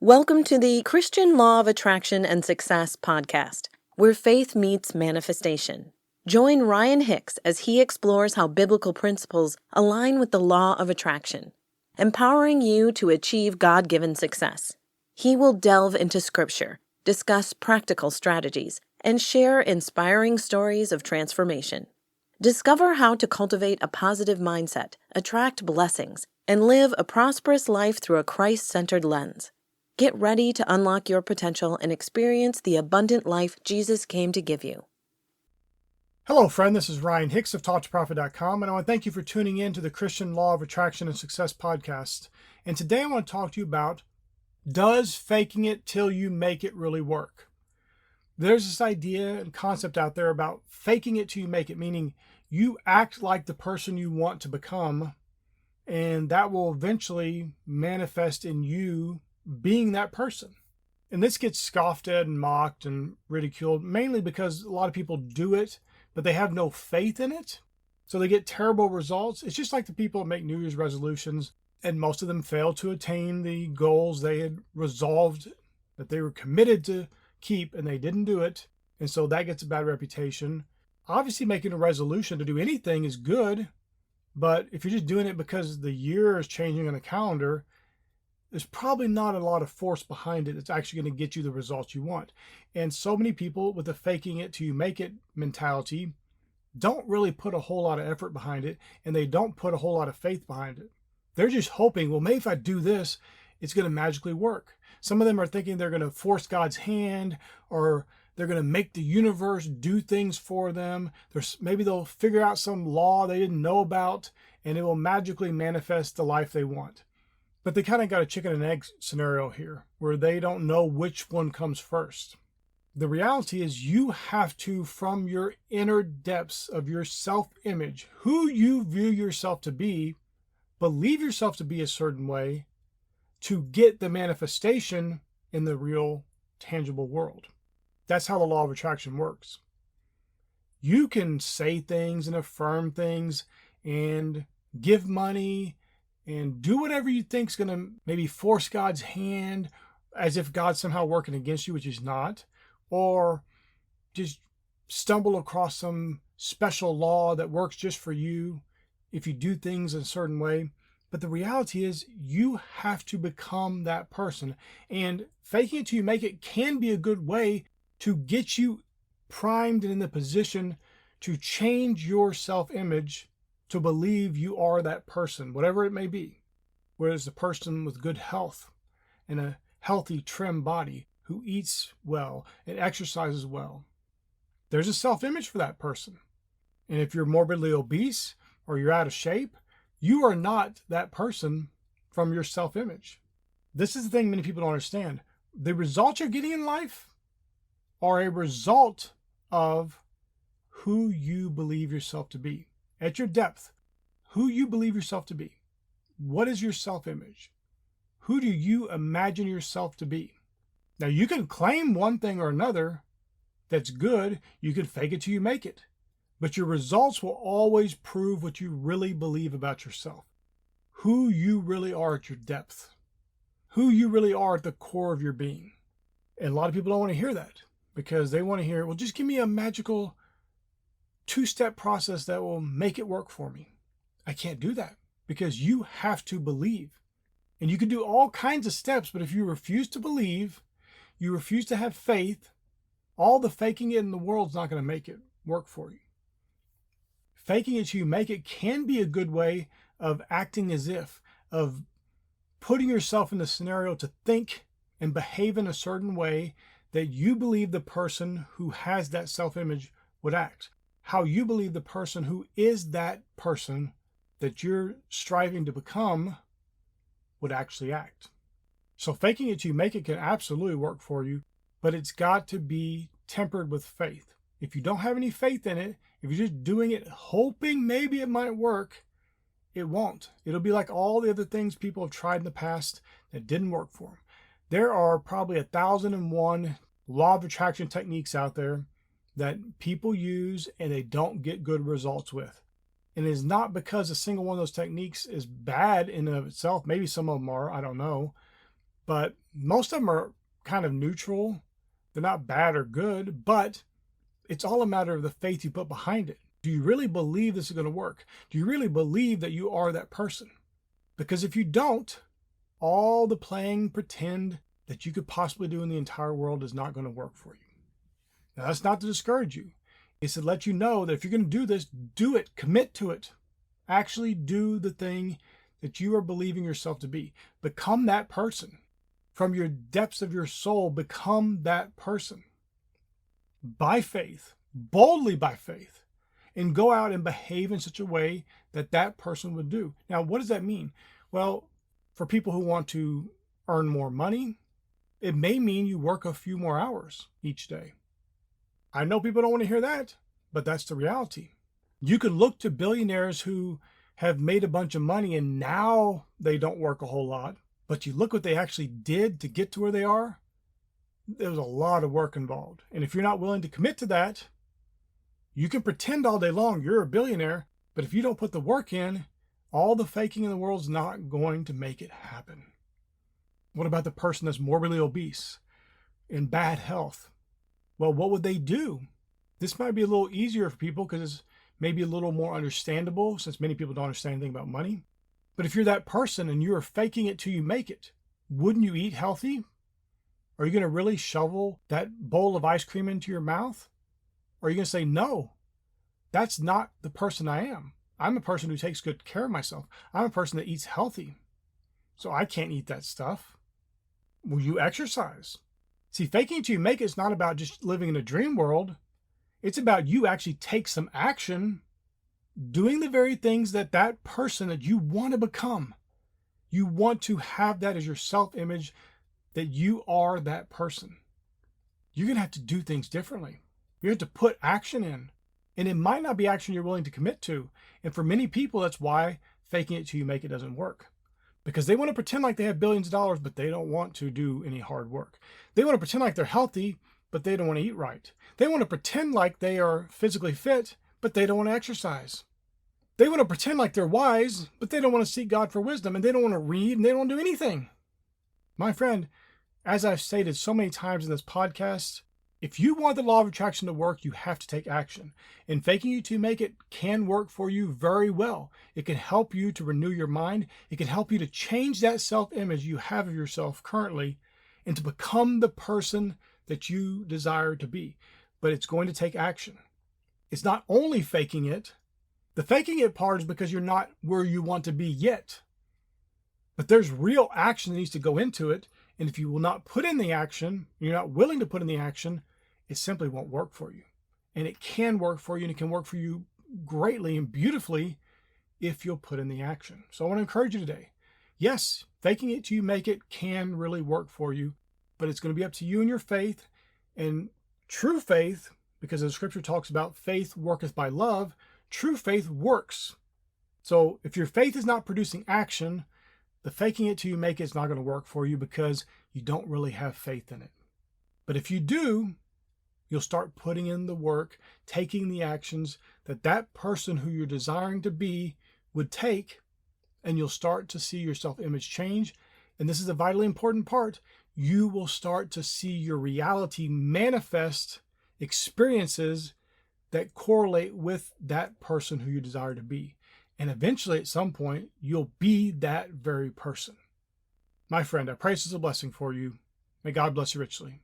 Welcome to the Christian Law of Attraction and Success podcast, where faith meets manifestation. Join Ryan Hicks as he explores how biblical principles align with the law of attraction, empowering you to achieve God-given success. He will delve into Scripture, discuss practical strategies, and share inspiring stories of transformation. Discover how to cultivate a positive mindset, attract blessings, and live a prosperous life through a Christ-centered lens. Get ready to unlock your potential and experience the abundant life Jesus came to give you. Hello, friend. This is Ryan Hicks of TalkToProfit.com, and I want to thank you for tuning in to the Christian Law of Attraction and Success podcast. And today I want to talk to you about, does faking it till you make it really work? There's this idea and concept out there about faking it till you make it, meaning you act like the person you want to become, and that will eventually manifest in you being that person. And this gets scoffed at and mocked and ridiculed, mainly because a lot of people do it, but they have no faith in it. So they get terrible results. It's just like the people that make New Year's resolutions, and most of them fail to attain the goals they had resolved that they were committed to keep, and they didn't do it. And so that gets a bad reputation. Obviously, making a resolution to do anything is good, but if you're just doing it because the year is changing on the calendar, there's probably not a lot of force behind it that's actually going to get you the results you want. And so many people with the faking it till you make it mentality don't really put a whole lot of effort behind it, and they don't put a whole lot of faith behind it. They're just hoping, well, maybe if I do this, it's going to magically work. Some of them are thinking they're going to force God's hand, or they're going to make the universe do things for them. Maybe they'll figure out some law they didn't know about, and it will magically manifest the life they want. But they kind of got a chicken and egg scenario here, where they don't know which one comes first. The reality is you have to, from your inner depths of your self-image, who you view yourself to be, believe yourself to be a certain way to get the manifestation in the real, tangible world. That's how the law of attraction works. You can say things and affirm things and give money and do whatever you think is going to maybe force God's hand, as if God's somehow working against you, which he's not, or just stumble across some special law that works just for you if you do things in a certain way. But the reality is you have to become that person. And faking it till you make it can be a good way to get you primed and in the position to change your self-image to believe you are that person, whatever it may be. Whether it's a person with good health and a healthy, trim body who eats well and exercises well. There's a self-image for that person. And if you're morbidly obese or you're out of shape, you are not that person from your self-image. This is the thing many people don't understand. The results you're getting in life are a result of who you believe yourself to be. At your depth, who you believe yourself to be. What is your self-image? Who do you imagine yourself to be? Now, you can claim one thing or another that's good. You can fake it till you make it. But your results will always prove what you really believe about yourself. Who you really are at your depth. Who you really are at the core of your being. And a lot of people don't want to hear that, because they want to hear, well, just give me a magical two-step process that will make it work for me. I can't do that, because you have to believe. And you can do all kinds of steps, but if you refuse to believe, you refuse to have faith, all the faking it in the world is not going to make it work for you. Faking it till you make it can be a good way of acting as if, of putting yourself in the scenario to think and behave in a certain way that you believe the person who has that self-image would act. How you believe the person who is that person that you're striving to become would actually act. So faking it till you make it can absolutely work for you, but it's got to be tempered with faith. If you don't have any faith in it, if you're just doing it hoping maybe it might work, it won't. It'll be like all the other things people have tried in the past that didn't work for them. There are probably 1,001 law of attraction techniques out there that people use and they don't get good results with. And it is not because a single one of those techniques is bad in and of itself. Maybe some of them are, I don't know. but most of them are kind of neutral. They're not bad or good, but it's all a matter of the faith you put behind it. Do you really believe this is going to work? Do you really believe that you are that person? Because if you don't, all the playing pretend that you could possibly do in the entire world is not going to work for you. Now, that's not to discourage you. It's to let you know that if you're going to do this, do it, commit to it. Actually do the thing that you are believing yourself to be. Become that person. From your depths of your soul, become that person. By faith, boldly by faith, and go out and behave in such a way that that person would do. Now, what does that mean? Well, for people who want to earn more money, it may mean you work a few more hours each day. I know people don't want to hear that, but that's the reality. You could look to billionaires who have made a bunch of money and now they don't work a whole lot, but you look what they actually did to get to where they are. There was a lot of work involved. And if you're not willing to commit to that, you can pretend all day long you're a billionaire, but if you don't put the work in, all the faking in the world is not going to make it happen. What about the person that's morbidly obese, in bad health? Well, what would they do? This might be a little easier for people because it's maybe a little more understandable since many people don't understand anything about money. But if you're that person and you are faking it till you make it, wouldn't you eat healthy? Are you going to really shovel that bowl of ice cream into your mouth? Or are you going to say, no, that's not the person I am. I'm a person who takes good care of myself. I'm a person that eats healthy. So I can't eat that stuff. Will you exercise? See, faking it till you make it is not about just living in a dream world. It's about you actually take some action, doing the very things that that person that you want to become. You want to have that as your self-image, that you are that person. You're going to have to do things differently. You have to put action in. And it might not be action you're willing to commit to. And for many people, that's why faking it till you make it doesn't work. Because they want to pretend like they have billions of dollars, but they don't want to do any hard work. They want to pretend like they're healthy, but they don't want to eat right. They want to pretend like they are physically fit, but they don't want to exercise. They want to pretend like they're wise, but they don't want to seek God for wisdom, and they don't want to read, and they don't want to do anything. My friend, as I've stated so many times in this podcast, if you want the law of attraction to work, you have to take action. And faking it to make it can work for you very well. It can help you to renew your mind. It can help you to change that self-image you have of yourself currently and to become the person that you desire to be. But it's going to take action. It's not only faking it. The faking it part is because you're not where you want to be yet. But there's real action that needs to go into it. And if you will not put in the action, you're not willing to put in the action, it simply won't work for you. And it can work for you, and it can work for you greatly and beautifully if you'll put in the action. So I want to encourage you today. Yes, faking it till you make it can really work for you, but it's going to be up to you and your faith. And true faith, because the scripture talks about faith worketh by love, true faith works. So if your faith is not producing action, the faking it till you make it is not going to work for you because you don't really have faith in it. But if you do, you'll start putting in the work, taking the actions that that person who you're desiring to be would take, and you'll start to see your self-image change. And this is a vitally important part. You will start to see your reality manifest experiences that correlate with that person who you desire to be. And eventually, at some point, you'll be that very person. My friend, I pray this is a blessing for you. May God bless you richly.